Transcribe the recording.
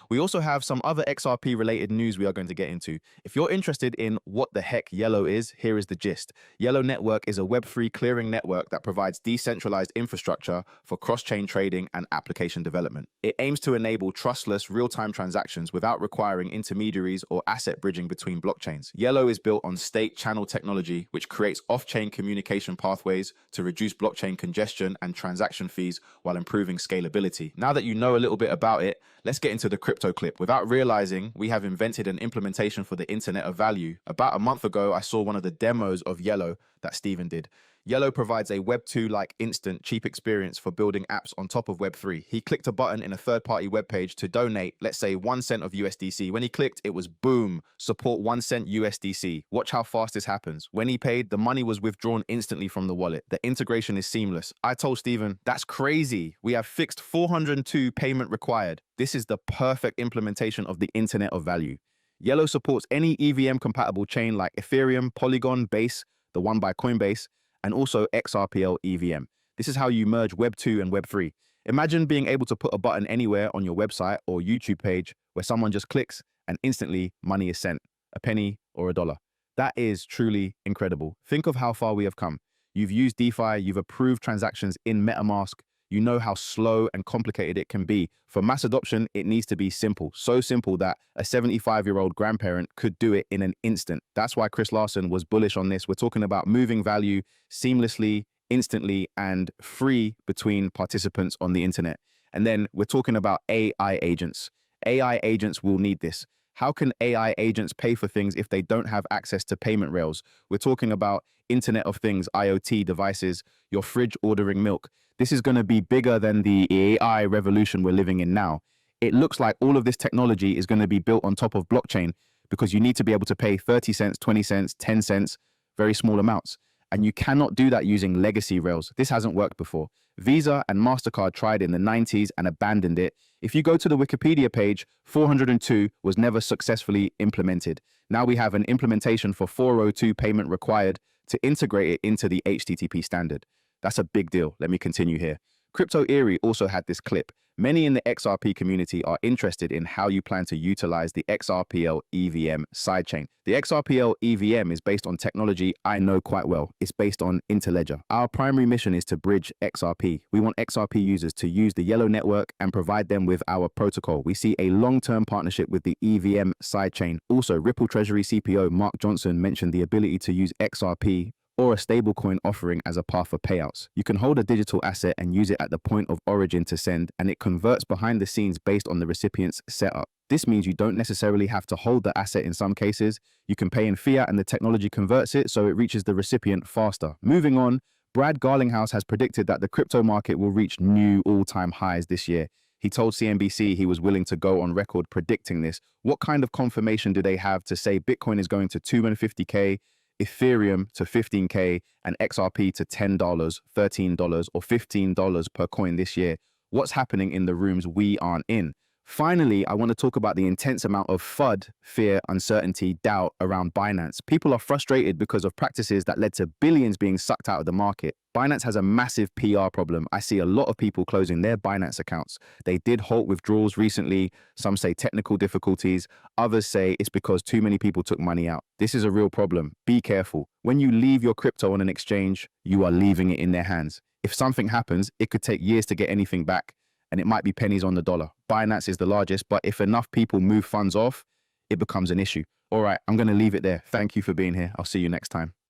We also have some other XRP related news we are going to get into. If you're interested in what the heck YELLO is, here is the gist. YELLO Network is a Web3 clearing network that provides decentralized infrastructure for cross-chain trading and application development. It aims to enable trustless, real-time transactions without requiring intermediaries or asset bridging between blockchains. YELLO is built on state channel technology, which creates off-chain communication pathways to reduce blockchain congestion and transaction fees while improving scalability. Now that you know a little bit about it, let's get into the crypto clip. Without realizing, we have invented an implementation for the Internet of Value. About a month ago, I saw one of the demos of YELLO that Steven did. YELLO provides a Web2-like instant, cheap experience for building apps on top of Web3. He clicked a button in a third-party web page to donate, let's say 1 cent of USDC. When he clicked, it was boom, support 1 cent USDC. Watch how fast this happens. When he paid, the money was withdrawn instantly from the wallet. The integration is seamless. I told Steven, that's crazy. We have fixed 402 payment required. This is the perfect implementation of the Internet of Value. YELLO supports any EVM-compatible chain like Ethereum, Polygon, Base, the one by Coinbase, and also XRPL EVM. This is how you merge Web 2 and Web 3. Imagine being able to put a button anywhere on your website or YouTube page where someone just clicks and instantly money is sent, a penny or a dollar. That is truly incredible. Think of how far we have come. You've used DeFi, you've approved transactions in MetaMask, you know how slow and complicated it can be. For mass adoption, it needs to be simple. So simple that a 75-year-old grandparent could do it in an instant. That's why Chris Larsen was bullish on this. We're talking about moving value seamlessly, instantly, and free between participants on the internet. And then we're talking about AI agents. AI agents will need this. How can AI agents pay for things if they don't have access to payment rails? We're talking about Internet of Things, IoT devices, your fridge ordering milk. This is going to be bigger than the AI revolution we're living in now. It looks like all of this technology is going to be built on top of blockchain because you need to be able to pay 30 cents, 20 cents, 10 cents, very small amounts. And you cannot do that using legacy rails. This hasn't worked before. Visa and Mastercard tried in the 90s and abandoned it. If you go to the Wikipedia page, 402 was never successfully implemented. Now we have an implementation for 402 payment required to integrate it into the HTTP standard. That's a big deal. Let me continue here. Crypto Eerie also had this clip. Many in the XRP community are interested in how you plan to utilize the XRPL EVM sidechain. The XRPL EVM is based on technology I know quite well. It's based on Interledger. Our primary mission is to bridge XRP. We want XRP users to use the YELLO network and provide them with our protocol. We see a long-term partnership with the EVM sidechain. Also, Ripple Treasury CPO Mark Johnson mentioned the ability to use XRP or a stablecoin offering as a path for payouts. You can hold a digital asset and use it at the point of origin to send, and it converts behind the scenes based on the recipient's setup. This means you don't necessarily have to hold the asset in some cases. You can pay in fiat and the technology converts it so it reaches the recipient faster. Moving on, Brad Garlinghouse has predicted that the crypto market will reach new all-time highs this year. He told CNBC he was willing to go on record predicting this. What kind of confirmation do they have to say Bitcoin is going to 250K, Ethereum to 15K, and XRP to $10, $13, or $15 per coin this year? What's happening in the rooms we aren't in? Finally, I want to talk about the intense amount of FUD, fear, uncertainty, doubt around Binance. People are frustrated because of practices that led to billions being sucked out of the market. Binance has a massive PR problem. I see a lot of people closing their Binance accounts. They did halt withdrawals recently. Some say technical difficulties. Others say it's because too many people took money out. This is a real problem. Be careful. When you leave your crypto on an exchange, you are leaving it in their hands. If something happens, it could take years to get anything back, and it might be pennies on the dollar. Binance is the largest, but if enough people move funds off, it becomes an issue. All right, I'm going to leave it there. Thank you for being here. I'll see you next time.